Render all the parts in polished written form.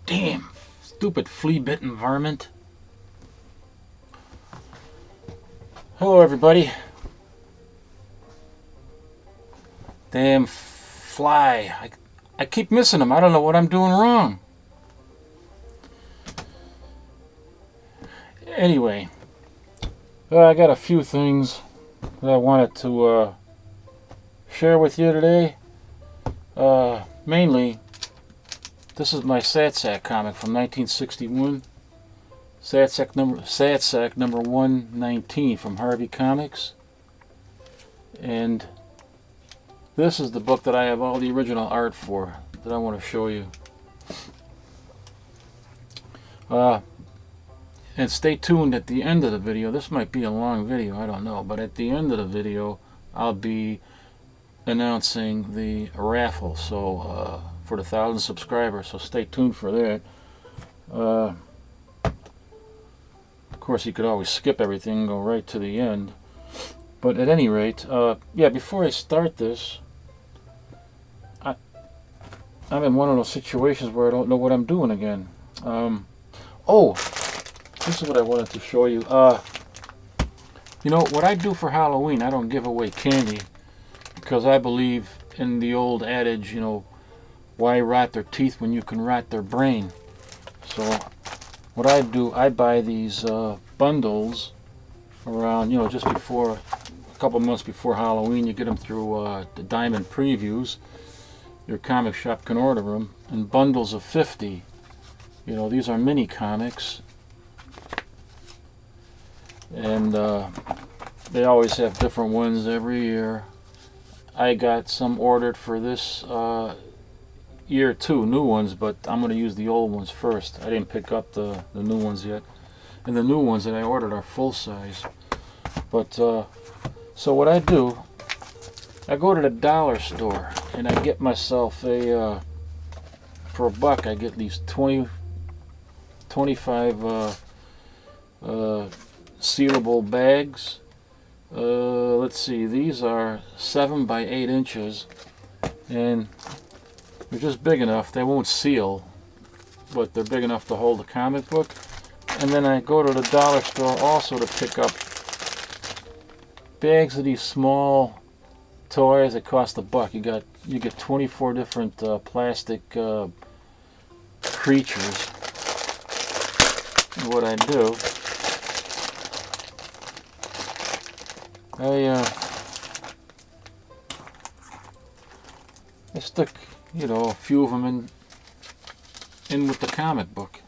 Damn, stupid flea-bitten varmint. Hello, everybody. Damn fly. I keep missing them. I don't know what I'm doing wrong. Anyway, I got a few things that I wanted to share with you today. Mainly, this is my Satsack comic from 1961. Satsack number 119 from Harvey Comics. And this is the book that I have all the original art for that I want to show you. And stay tuned at the end of the video. This might be a long video, I don't know. But at the end of the video, I'll be announcing the raffle. So for the 1,000 subscribers. So stay tuned for that. Of course, you could always skip everything and go right to the end. But at any rate, yeah, before I start this, I'm in one of those situations where I don't know what I'm doing again. Oh, this is what I wanted to show you. You know, what I do for Halloween, I don't give away candy because I believe in the old adage, you know, why rot their teeth when you can rot their brain? So what I do, I buy these bundles around, you know, just before, a couple months before Halloween. You get them through the Diamond Previews. Your comic shop can order them in bundles of 50. You know, these are mini comics. And they always have different ones every year. I got some ordered for this year too, new ones, but I'm going to use the old ones first. I didn't pick up the new ones yet. And the new ones that I ordered are full size. But, so what I do, I go to the dollar store and I get myself a, for $1, I get these 25 sealable bags. Let's see, these are 7 by 8 inches and they're just big enough. They won't seal, but they're big enough to hold a comic book. And then I go to the dollar store also to pick up bags of these small toys that cost $1. You get 24 different plastic creatures. And what I do, I stick, you know, a few of them in with the comic book.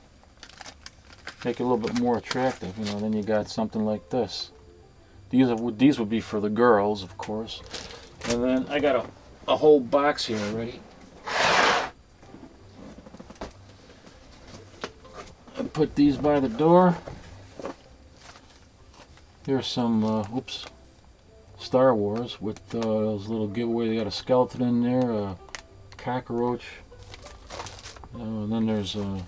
Make it a little bit more attractive, you know. Then you got something like this. These would be for the girls, of course. And then I got a whole box here already. I put these by the door. Here's some, oops, Star Wars with those little giveaway. They got a skeleton in there, a cockroach. And then there's some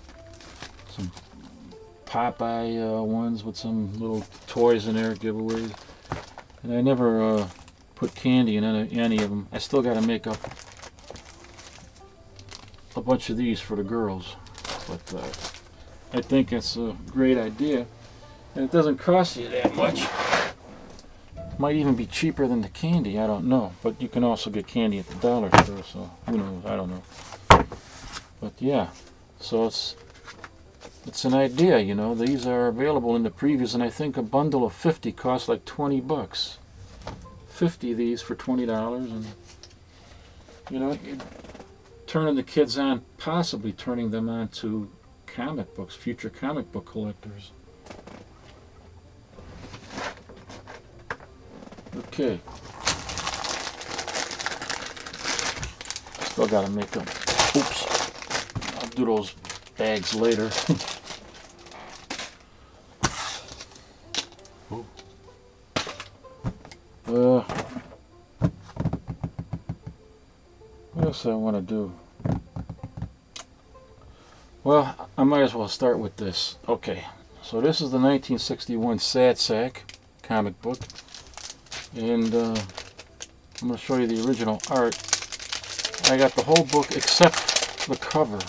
Popeye ones with some little toys in there, giveaways. And I never put candy in any of them. I still got to make up a bunch of these for the girls. But I think it's a great idea. And it doesn't cost you that much. Might even be cheaper than the candy, I don't know. But you can also get candy at the dollar store, so who knows, I don't know. But yeah, so it's an idea, you know. These are available in the previews, and I think a bundle of 50 costs like $20. 50 of these for $20, and you know, turning the kids on, possibly turning them on to comic books, future comic book collectors. Okay. Still gotta make them. Oops. I'll do those bags later. What else I want to do? Well, I might as well start with this. Okay, so this is the 1961 Satsack comic book. And I'm going to show you the original art. I got the whole book except the cover.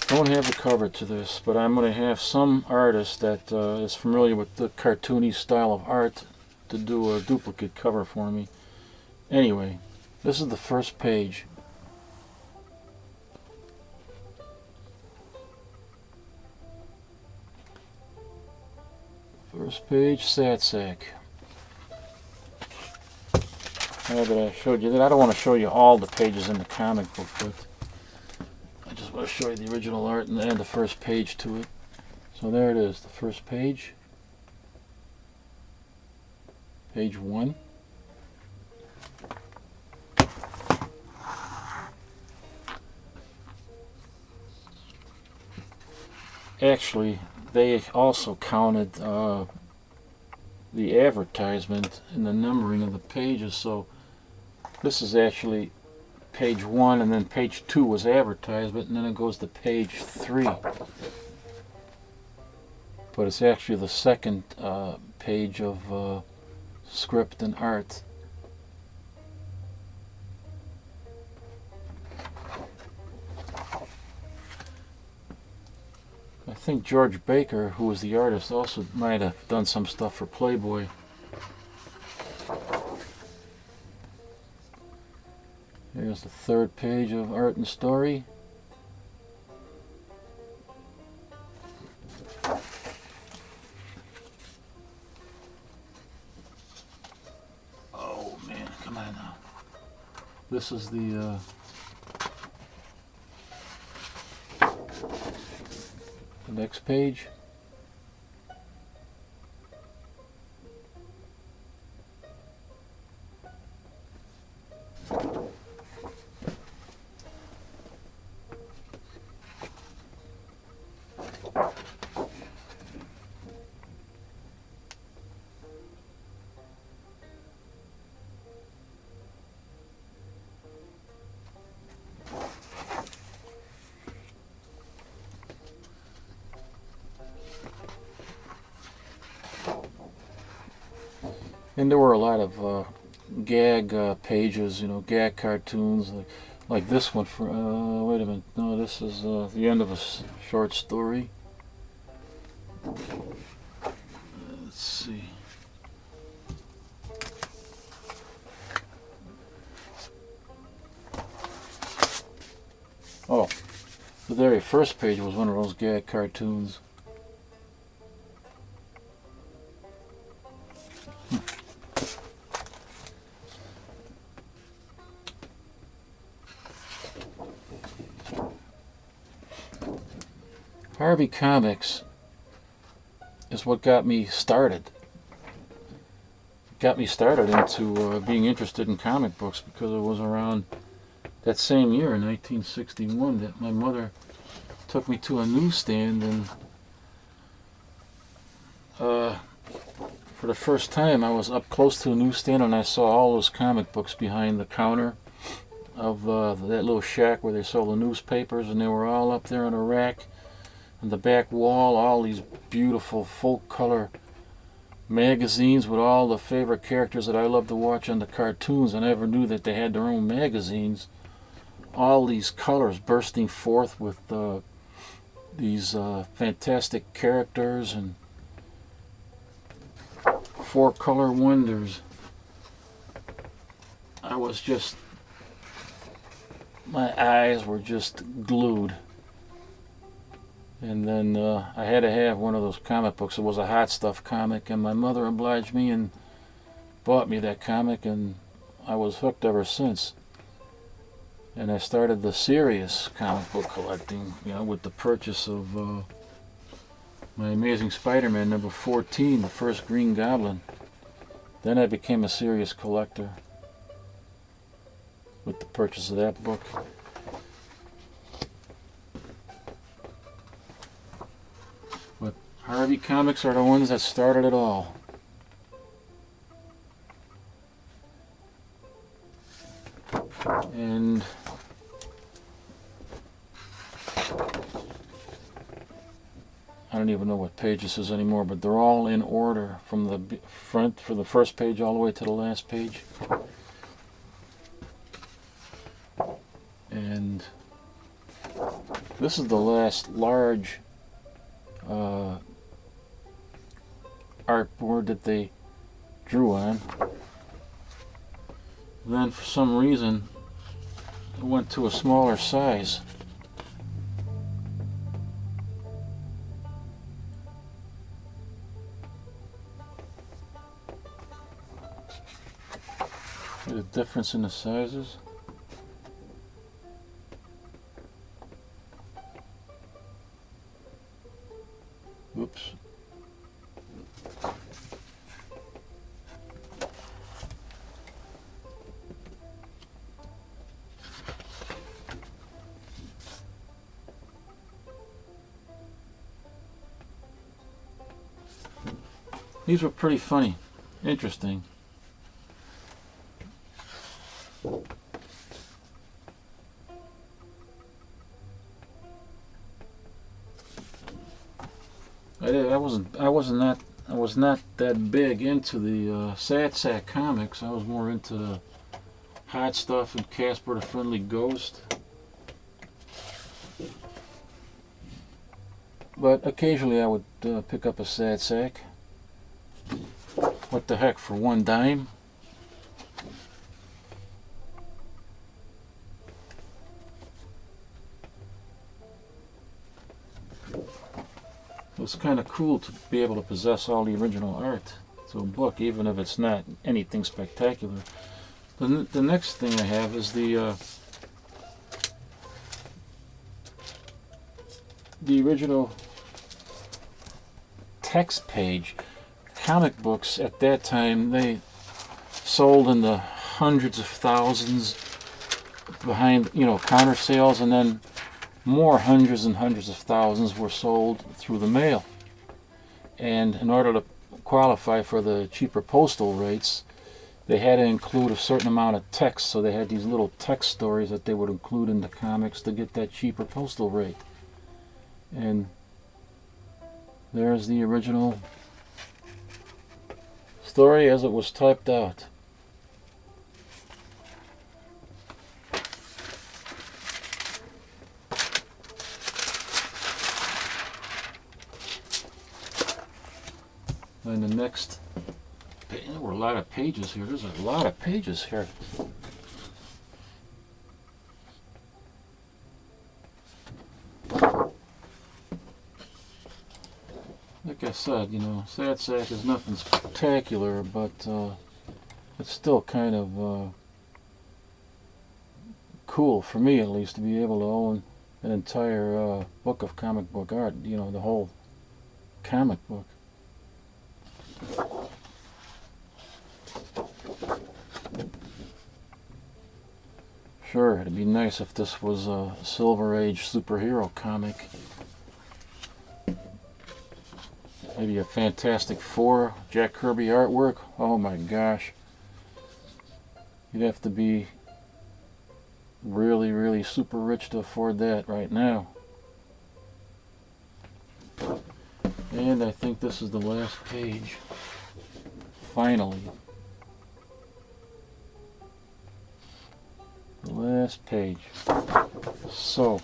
Don't have the cover to this, but I'm going to have some artist that is familiar with the cartoony style of art to do a duplicate cover for me. Anyway, this is the first page. First page, Satsack. Now that I showed you that, I don't want to show you all the pages in the comic book, but I just want to show you the original art and the first page to it. So there it is, the first page. Page 1. Actually, they also counted the advertisement in the numbering of the pages, so this is actually page 1, and then page 2 was advertisement, and then it goes to page 3. But it's actually the second page of script and art. I think George Baker, who was the artist, also might have done some stuff for Playboy. Here's the third page of art and story. Oh man, come on now. This is the next page. And there were a lot of gag pages, you know, gag cartoons, like this one. For wait a minute, no, this is the end of a short story. Let's see. Oh, the very first page was one of those gag cartoons. Harvey Comics is what got me started. Got me started into being interested in comic books, because it was around that same year, in 1961, that my mother took me to a newsstand, and for the first time I was up close to a newsstand, and I saw all those comic books behind the counter of that little shack where they sold the newspapers, and they were all up there on a rack. On the back wall, all these beautiful full color magazines with all the favorite characters that I love to watch on the cartoons. I never knew that they had their own magazines. All these colors bursting forth with these fantastic characters and 4-color wonders. I was just, my eyes were just glued. And then I had to have one of those comic books. It was a Hot Stuff comic, and my mother obliged me and bought me that comic, and I was hooked ever since. And I started the serious comic book collecting, you know, with the purchase of my Amazing Spider-Man number 14, the first Green Goblin. Then I became a serious collector with the purchase of that book. But Harvey Comics are the ones that started it all. And I don't even know what page this is anymore, but they're all in order from the front, for the first page all the way to the last page. And This is the last large artboard that they drew on. Then for some reason it went to a smaller size. The difference in the sizes. Oops. These were pretty funny, interesting. I was not that big into the Sad Sack comics. I was more into the Hot Stuff and Casper the Friendly Ghost. But occasionally I would pick up a Sad Sack. What the heck, for $1 dime? It's kind of cool to be able to possess all the original art to a book, even if it's not anything spectacular. The next thing I have is the original text page. Comic books at that time, they sold in the hundreds of thousands behind, counter sales, and then more hundreds and hundreds of thousands were sold through the mail. And in order to qualify for the cheaper postal rates, they had to include a certain amount of text. So they had these little text stories that they would include in the comics to get that cheaper postal rate. And there's the original story as it was typed out. And the next, there were a lot of pages here. There's a lot of pages here. Like I said, Sad Sack is nothing spectacular, but it's still kind of cool, for me at least, to be able to own an entire book of comic book art, the whole comic book. Sure, it'd be nice if this was a Silver Age superhero comic. Maybe a Fantastic Four, Jack Kirby artwork. Oh my gosh. You'd have to be really, really super rich to afford that right now. And I think this is the last page. Finally. The last page. So,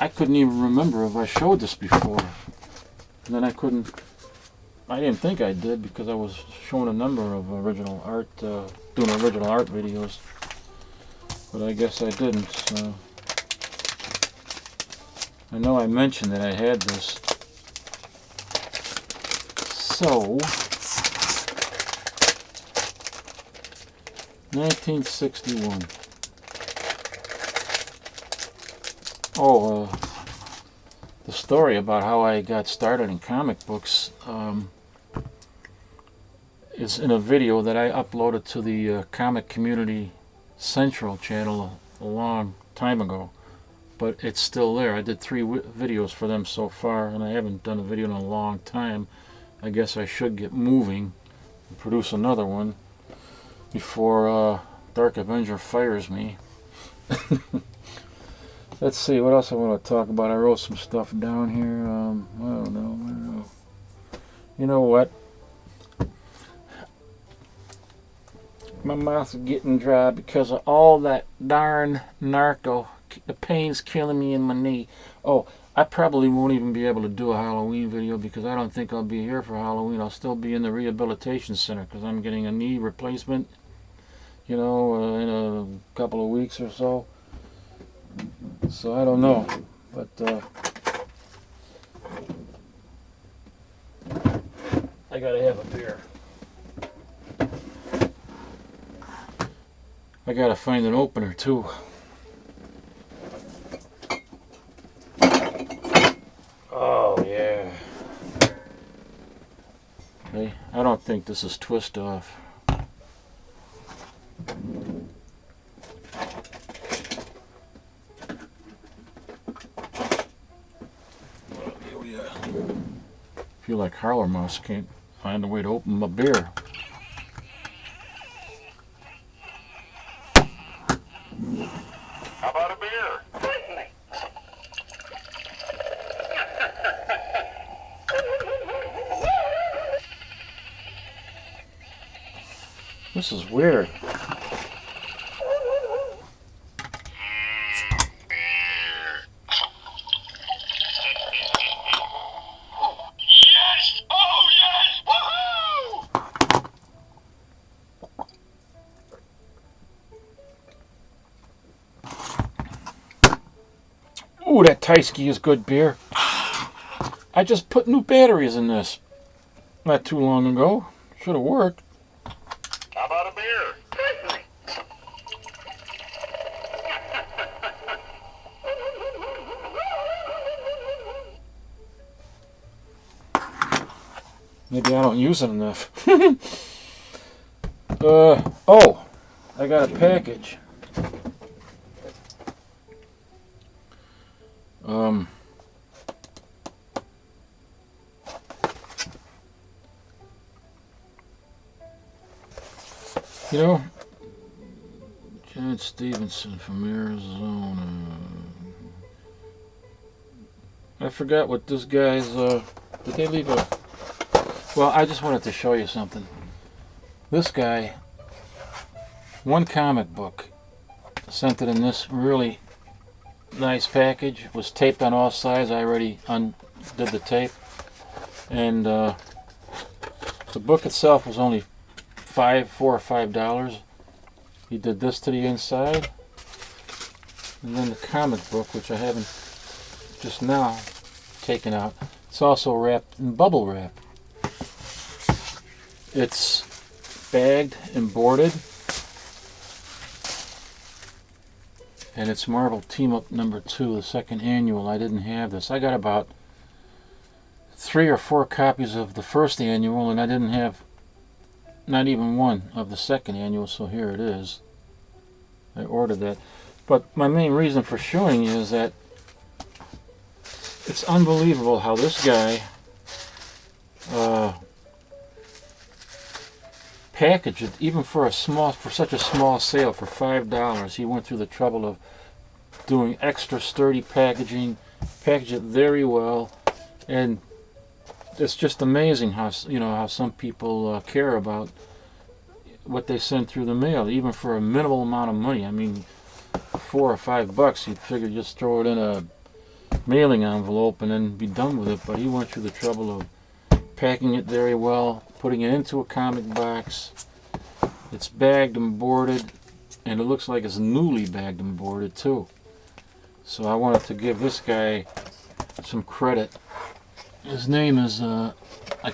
I couldn't even remember if I showed this before. And then I didn't think I did because I was showing a number of original art, doing original art videos. But I guess I didn't, so. I know I mentioned that I had this. So, 1961. Oh, the story about how I got started in comic books is in a video that I uploaded to the Comic Community Central channel a long time ago. But it's still there. I did 3 videos for them so far, and I haven't done a video in a long time. I guess I should get moving and produce another one before Dark Avenger fires me. Let's see, what else I want to talk about. I wrote some stuff down here. I don't know. You know what? My mouth's getting dry because of all that darn narco. The pain's killing me in my knee. Oh, I probably won't even be able to do a Halloween video because I don't think I'll be here for Halloween. I'll still be in the rehabilitation center because I'm getting a knee replacement, in a couple of weeks or so. So I don't know. But I gotta have a beer. I gotta find an opener too. Oh yeah. Hey, I don't think this is twist off. Here we are. I feel like Harler Mouse can't find a way to open my beer. How about a beer? This is weird. Yes! Oh, yes! Woohoo! Ooh, that Tyskie is good beer. I just put new batteries in this not too long ago. Should have worked. How about a beer? Maybe I don't use it enough. Oh, I got a package. John Stevenson from Arizona. I forgot what this guy's, did they leave a... Well, I just wanted to show you something. This guy, one comic book, sent it in this really nice package. It was taped on all sides. I already undid the tape. And the book itself was only $4 or $5. He did this to the inside. And then the comic book, which I haven't just now taken out, it's also wrapped in bubble wrap. It's bagged and boarded, and it's Marvel Team Up #2, the second annual. I didn't have this. I got about 3 or 4 copies of the first annual, and I didn't have not even one of the second annual, so here it is. I ordered that. But my main reason for showing you is that it's unbelievable how this guy packaged it, even for such a small sale for $5. He went through the trouble of doing extra sturdy packaging, packaged it very well, and it's just amazing how some people care about what they send through the mail, even for a minimal amount of money. I mean, $4 or $5, you'd figure just throw it in a mailing envelope and then be done with it. But he went through the trouble of packing it very well, putting it into a comic box. It's bagged and boarded, and it looks like it's newly bagged and boarded too. So I wanted to give this guy some credit. His name is, I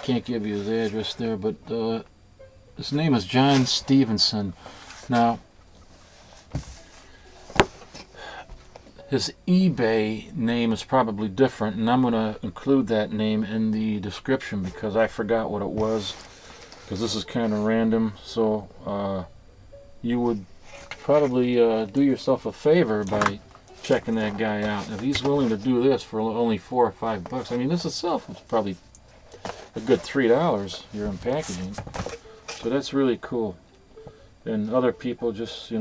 can't give you his address there, but his name is John Stevenson. Now, his eBay name is probably different, and I'm going to include that name in the description because I forgot what it was, because this is kind of random. So you would probably do yourself a favor by checking that guy out. If he's willing to do this for only $4 or $5, I mean, this itself is probably a good $3 here in packaging. So that's really cool. And other people just,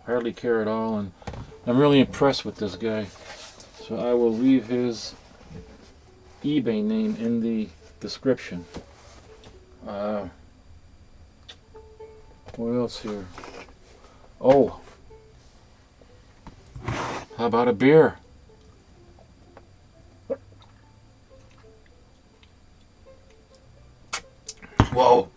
hardly care at all. And I'm really impressed with this guy. So I will leave his eBay name in the description. What else here? Oh, how about a beer? Whoa.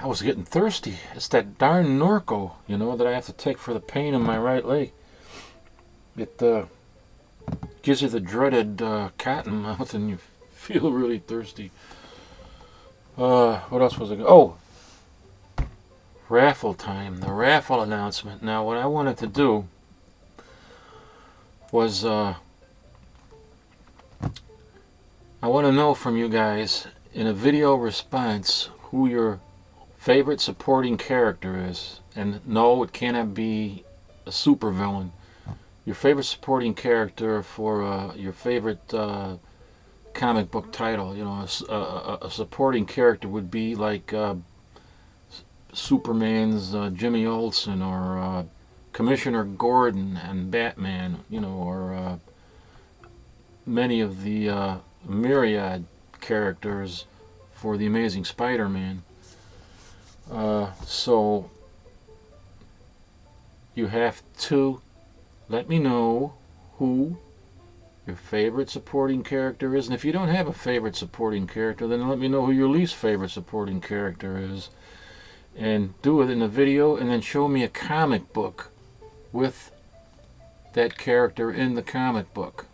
I was getting thirsty. It's that darn Norco, you know, that I have to take for the pain in my right leg. It gives you the dreaded cotton mouth and you feel really thirsty. What else was it? Oh, raffle time. The raffle announcement. Now, what I wanted to do was I want to know from you guys in a video response who your favorite supporting character is. And no, it cannot be a supervillain. Your favorite supporting character for your favorite comic book title. You know, a supporting character would be like Superman's Jimmy Olsen, or Commissioner Gordon and Batman. You know, or many of the myriad characters for the Amazing Spider-Man. So you have to let me know who your favorite supporting character is. And if you don't have a favorite supporting character, then let me know who your least favorite supporting character is. And do it in a video, and then show me a comic book with that character in the comic book.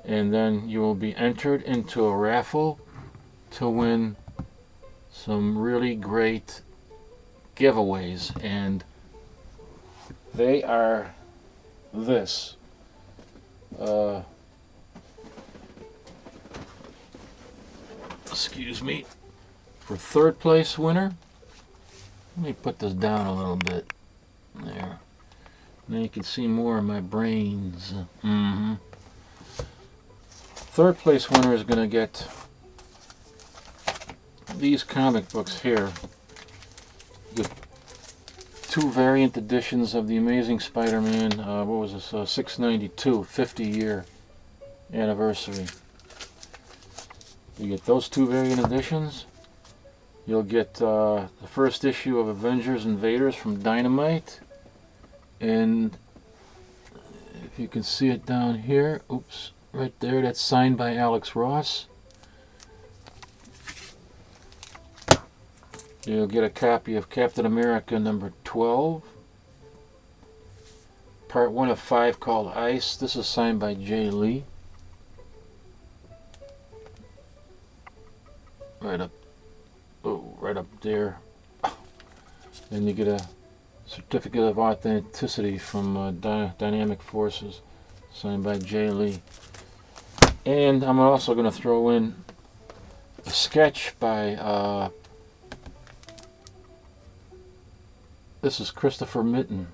And then you will be entered into a raffle to win some really great giveaways. And they are this. Excuse me. For third place winner, let me put this down a little bit. There. Now you can see more of my brains. Third place winner is going to get these comic books here. The 2 variant editions of the Amazing Spider-Man, what was this, 692, 50-year anniversary. You get those 2 variant editions. You'll get the first issue of Avengers Invaders from Dynamite. And if you can see it down here, oops, right there, that's signed by Alex Ross. You'll get a copy of Captain America number 12, part 1 of 5, called Ice. This is signed by Jay Lee. Right up there. Then you get a certificate of authenticity from Dynamic Forces, signed by Jay Lee. And I'm also going to throw in a sketch by this is Christopher Mitten.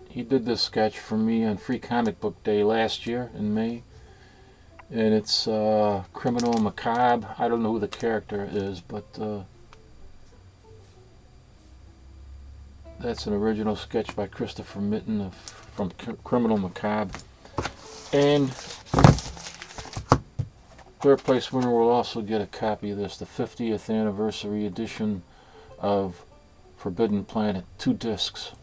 He did this sketch for me on Free Comic Book Day last year in May. And it's Criminal Macabre. I don't know who the character is, but that's an original sketch by Christopher Mitten from Criminal Macabre. And third place winner will also get a copy of this, the 50th anniversary edition of Forbidden Planet, 2 discs.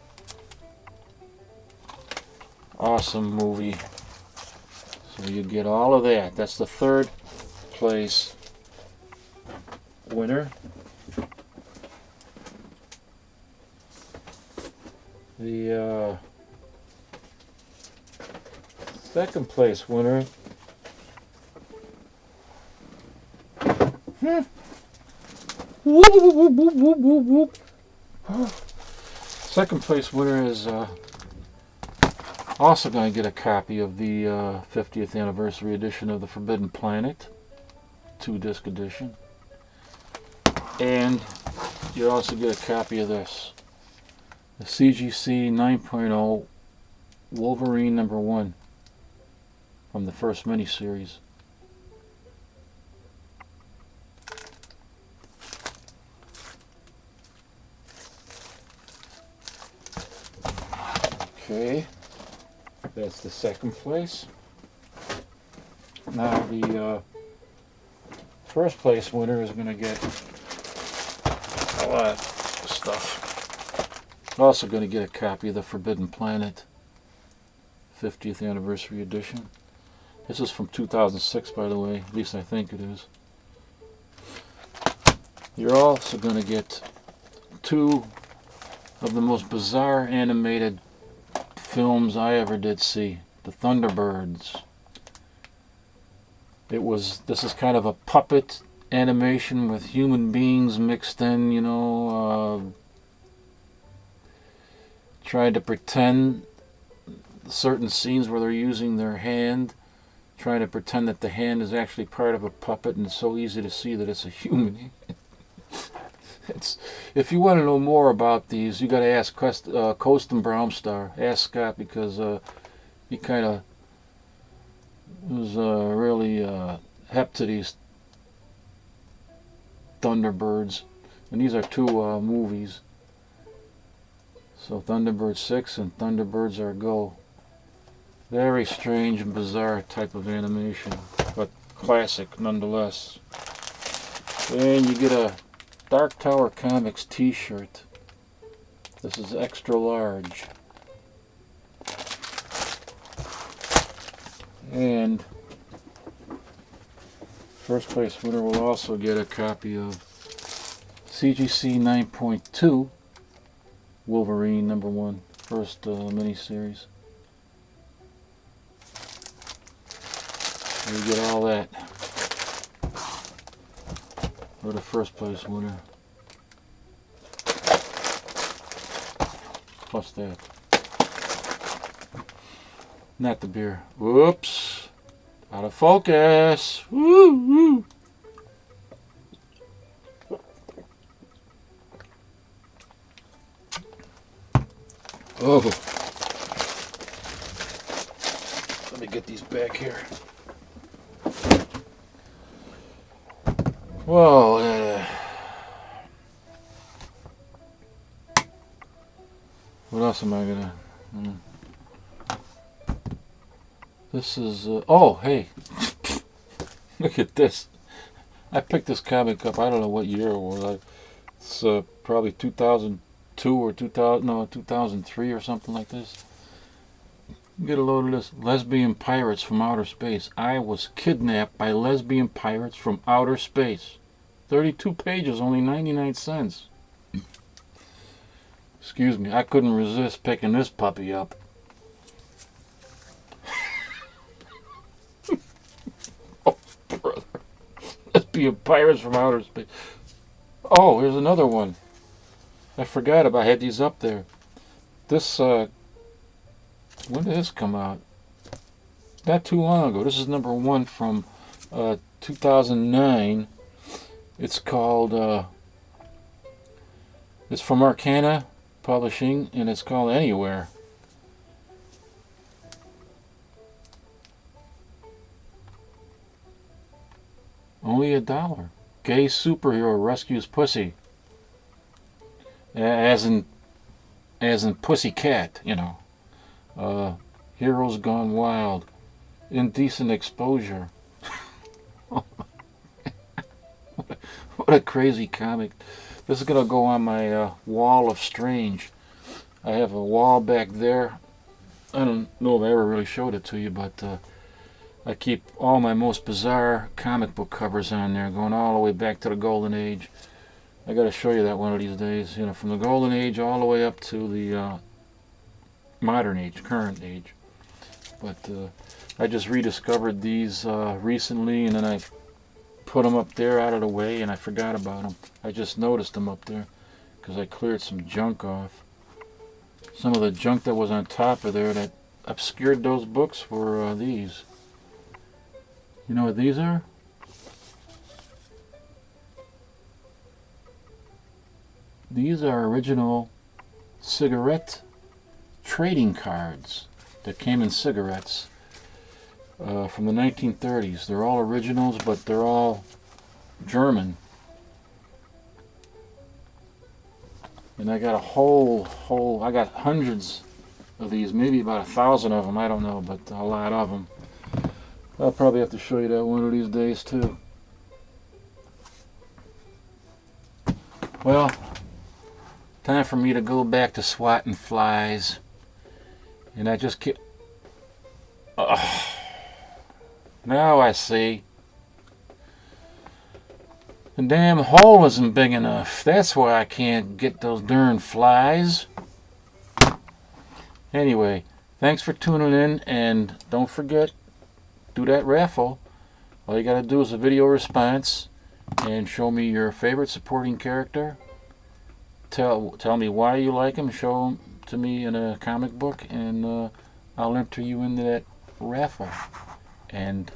Awesome movie. So you get all of that. That's the third place winner. The second place winner second place winner is also going to get a copy of the 50th anniversary edition of the Forbidden Planet, 2-disc edition. And you also get a copy of this, the CGC 9.0 Wolverine number 1 from the first miniseries. Okay, that's the second place. Now the first place winner is going to get lot of stuff. Also going to get a copy of the Forbidden Planet 50th Anniversary Edition. This is from 2006, by the way. At least I think it is. You're also going to get 2 of the most bizarre animated films I ever did see. The Thunderbirds. This is kind of a puppet animation with human beings mixed in, you know, trying to pretend certain scenes where they're using their hand, trying to pretend that the hand is actually part of a puppet, and it's so easy to see that it's a human. If you want to know more about these, you got to ask Coast and Brownstar. Ask Scott, because he kind of was really hep to these Thunderbirds, and these are 2 movies. So Thunderbird 6 and Thunderbirds Are Go. Very strange and bizarre type of animation, but classic nonetheless. And you get a Dark Tower Comics t-shirt. This is extra large. And first place winner will also get a copy of CGC 9.2 Wolverine #1, first miniseries. You get all that for the first place winner. Plus that. Not the beer. Whoops. Out of focus. Woo woo. Oh. Let me get these back here. Well, what else am I gonna? This is. Oh, hey! Look at this. I picked this comic up. I don't know what year it was. It's probably 2002 or 2003 or something like this. Get a load of this. Lesbian Pirates from Outer Space. I was kidnapped by lesbian pirates from outer space. 32 pages, only 99 cents. Excuse me, I couldn't resist picking this puppy up. Oh, brother. Lesbian Pirates from Outer Space. Oh, here's another one. I forgot about. I had these up there. This, when did this come out? Not too long ago. This is #1 from 2009. It's called, it's from Arcana Publishing, and it's called Anywhere. Only $1. Gay superhero rescues pussy. As in Pussycat, you know. Heroes Gone Wild. Indecent Exposure. What a crazy comic. This is going to go on my wall of strange. I have a wall back there. I don't know if I ever really showed it to you, but I keep all my most bizarre comic book covers on there, going all the way back to the Golden Age. I got to show you that one of these days. You know, from the Golden Age all the way up to the modern age, current age. But I just rediscovered these recently, and then I put them up there out of the way, and I forgot about them. I just noticed them up there because I cleared some junk off. Some of the junk that was on top of there that obscured those books were these. You know what these are? These are original cigarette trading cards that came in cigarettes from the 1930s. They're all originals, but they're all German. And I got I got hundreds of these, maybe about 1,000 of them, I don't know, but a lot of them. I'll probably have to show you that one of these days too. Well, Time for me to go back to swatting flies. And I just keep... Now I see. The damn hole isn't big enough. That's why I can't get those darn flies. Anyway, thanks for tuning in, and don't forget, do that raffle. All you gotta do is a video response and show me your favorite supporting character. Tell me why you like him. Show him to me in a comic book, and I'll enter you into that raffle. And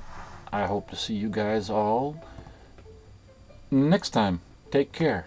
I hope to see you guys all next time. Take care.